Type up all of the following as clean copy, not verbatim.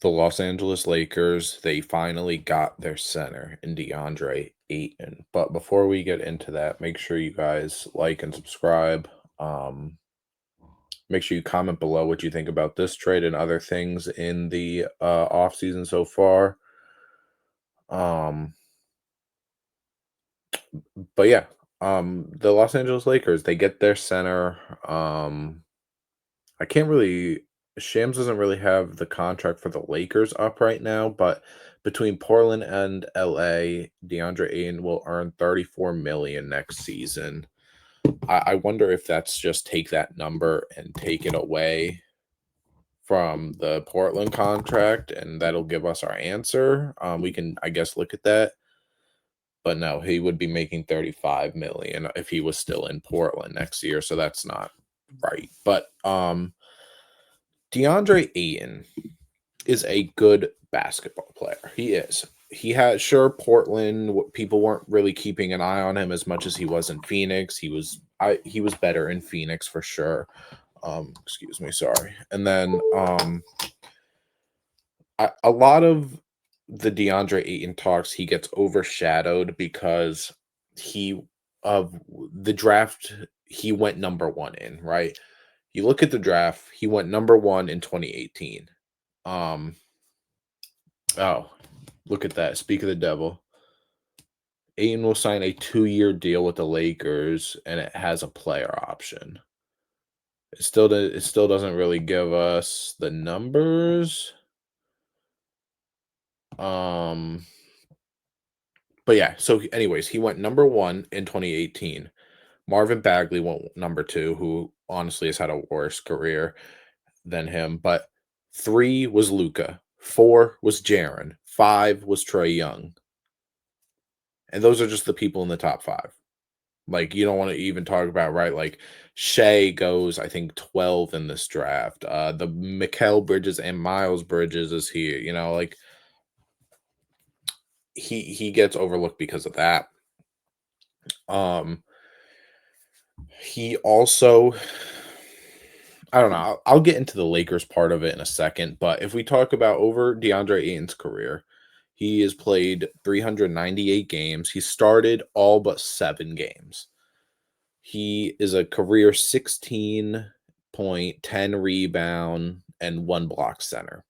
The Los Angeles Lakers, they finally got their center in Deandre Ayton. But before we get into that, make sure you guys like and subscribe. Um, Make sure you comment below what you think about this trade and other things in the offseason so far. Um, but yeah, the Los Angeles Lakers, they get their center. I can't really Shams doesn't really have the contract for the Lakers up right now, but between Portland and LA, DeAndre Ayton will earn 34 million next season. I wonder if that's just take that number and take it away from the Portland contract, and that'll give us our answer. We can, I guess, look at that. But no, he would be making 35 million if he was still in Portland next year, so that's not right. But DeAndre Ayton is a good basketball player. He is. He had sure Portland people weren't really keeping an eye on him as much as he was in Phoenix. He was better in Phoenix for sure. Excuse me, sorry. And then a lot of the DeAndre Ayton talks he gets overshadowed because he of the draft he went number 1 in, right? You look at the draft, he went number 1 in 2018. Um Oh, look at that. Speak of the devil. Ayton will sign a 2-year deal with the Lakers, and it has a player option. It still doesn't really give us the numbers. Um, but yeah. So, anyways, he went number 1 in 2018. Marvin Bagley went number 2, who honestly has had a worse career than him. But 3 was Luca, 4 was Jaron, 5 was Trey Young, and those are just the people in the top 5. Like, you don't wanna even talk about, right, like, Shea goes, I think, 12 in this draft. The Mikal Bridges and Miles Bridges is here, like, he gets overlooked because of that. Um, he also I don't know, I'll get into the Lakers part of it in a second, but if we talk about over DeAndre Ayton's career, he has played 398 games. He started all but 7 games. He is a career 16 point, 10 rebound, and 1 block center.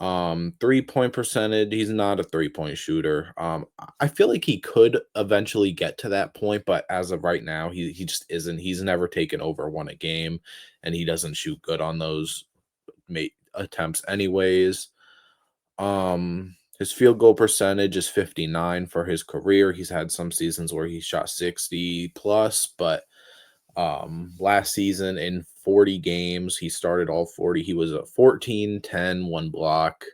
3-point percentage, he's not a three-point shooter. I feel like he could eventually get to that point, but as of right now, he just isn't. He's never taken over 1 a game, and he doesn't shoot good on those attempts anyways. His field goal percentage is 59 for his career. He's had some seasons where he shot 60 plus, but last season in 40 games, he started all 40. He was a 14, 10, 1 block,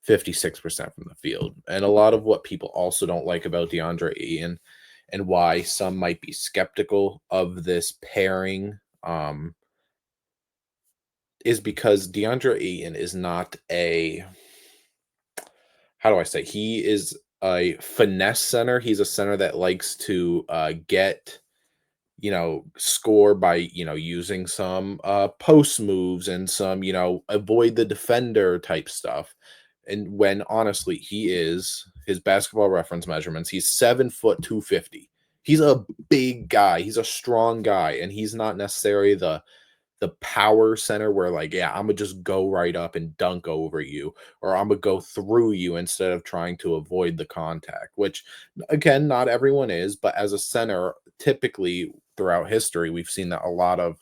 56% from the field. And a lot of what people also don't like about DeAndre Ayton and why some might be skeptical of this pairing is because DeAndre Ayton is not a how do I say? He is a finesse center. He's a center that likes to get score by, using some post moves and some, avoid the defender type stuff. And when honestly, his basketball reference measurements, he's 7 foot 250. He's a big guy, he's a strong guy, and he's not necessarily the power center where like, yeah, I'm gonna just go right up and dunk over you, or I'm gonna go through you instead of trying to avoid the contact, which again, not everyone is, but as a center, typically throughout history, we've seen that a lot of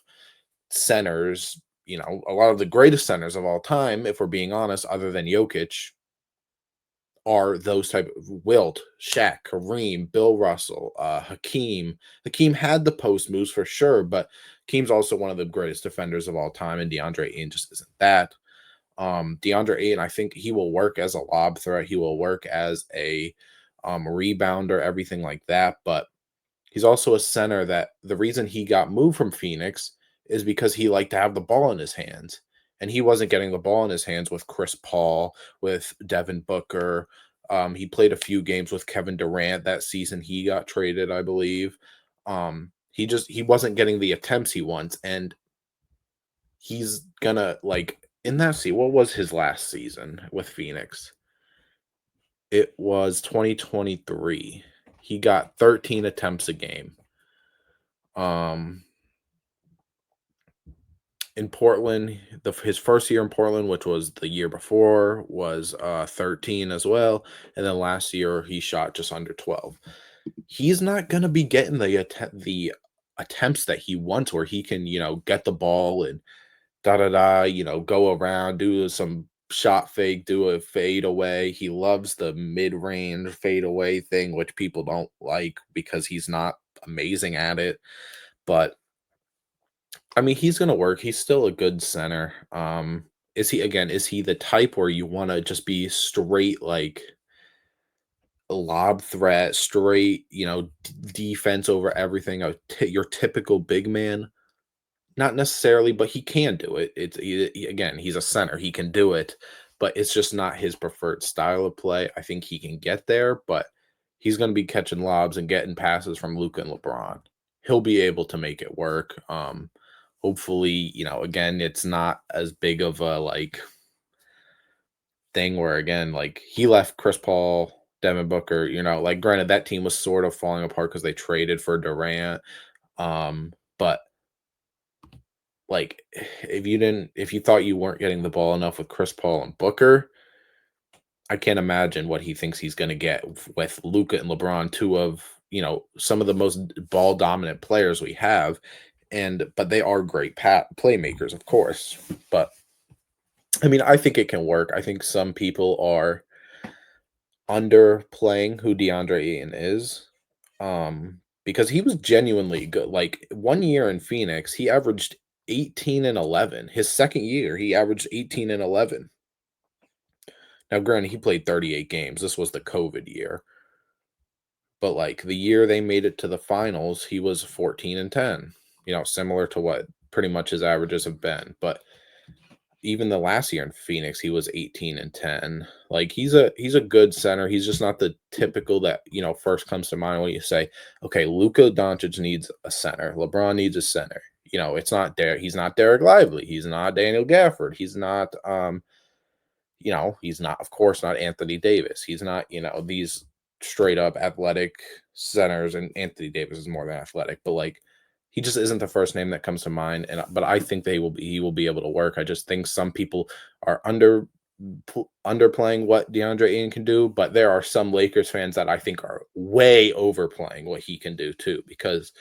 centers, a lot of the greatest centers of all time, if we're being honest, other than Jokic, are those type of Wilt, Shaq, Kareem, Bill Russell, Hakeem. Hakeem had the post moves for sure, but Hakeem's also one of the greatest defenders of all time, and DeAndre Ayton just isn't that. DeAndre Ayton, I think he will work as a lob threat. He will work as a rebounder, everything like that. But he's also a center that the reason he got moved from Phoenix is because he liked to have the ball in his hands. And he wasn't getting the ball in his hands with Chris Paul, with Devin Booker. He played a few games with Kevin Durant that season. He got traded, I believe. He wasn't getting the attempts he wants. And he's gonna like in that what was his last season with Phoenix? It was 2023. He got 13 attempts a game. Um, in Portland, his first year in Portland, which was the year before, was 13 as well, and then last year he shot just under 12. He's not gonna be getting the attempts that he wants, where he can get the ball and da da da, go around, do some shot fake, do a fade away. He loves the mid range fade away thing, which people don't like because he's not amazing at it. But I mean, he's gonna work. He's still a good center. Is he the type where you want to just be straight like lob threat, straight, defense over everything, your typical big man? Not necessarily, but he can do it. Again, he's a center. He can do it, but it's just not his preferred style of play. I think he can get there, but he's going to be catching lobs and getting passes from Luca and LeBron. He'll be able to make it work. Hopefully, again, it's not as big of a like thing where again, like he left Chris Paul, Devin Booker, like granted that team was sort of falling apart because they traded for Durant. But like, if you thought you weren't getting the ball enough with Chris Paul and Booker, I can't imagine what he thinks he's gonna get with Luca and LeBron, two of, some of the most ball dominant players we have. But they are great playmakers, of course. But I mean, I think it can work. I think some people are underplaying who DeAndre Ayton is. Because he was genuinely good. Like 1 year in Phoenix, he averaged 18 and 11. His second year, he averaged 18 and 11. Now, granted, he played 38 games. This was the COVID year. But like the year they made it to the finals, he was 14 and 10. Similar to what pretty much his averages have been. But even the last year in Phoenix, he was 18 and 10. Like he's a good center. He's just not the typical that, first comes to mind when you say, okay, Luka Doncic needs a center. LeBron needs a center. It's not there. He's not Derek Lively. He's not Daniel Gafford. He's not, of course, not Anthony Davis. He's not, these straight up athletic centers, and Anthony Davis is more than athletic, but like he just isn't the first name that comes to mind. But I think he will be able to work. I just think some people are underplaying what DeAndre Ayton can do, but there are some Lakers fans that I think are way overplaying what he can do too, because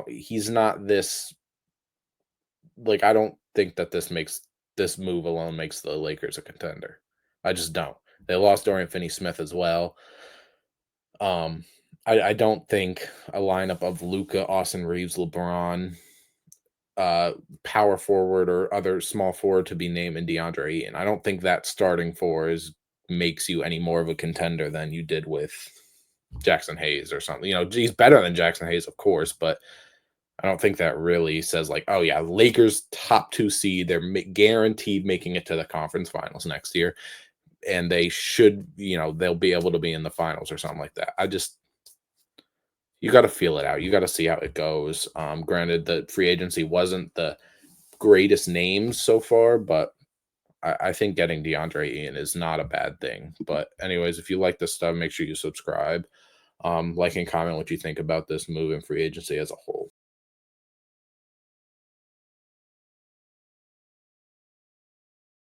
he's not this, like, I don't think that this move alone makes the Lakers a contender. I just don't. They lost Dorian Finney-Smith as well. I don't think a lineup of Luka, Austin Reeves, LeBron, power forward or other small forward to be named in DeAndre Ayton. I don't think that starting four makes you any more of a contender than you did with Jackson Hayes or something. He's better than Jackson Hayes, of course, but I don't think that really says like, oh yeah, Lakers top 2 seed. They're guaranteed making it to the conference finals next year, and they should, they'll be able to be in the finals or something like that. You got to feel it out. You got to see how it goes. Granted, the free agency wasn't the greatest names so far, but I think getting DeAndre Ayton is not a bad thing. But anyways, if you like this stuff, make sure you subscribe, like and comment what you think about this move in free agency as a whole.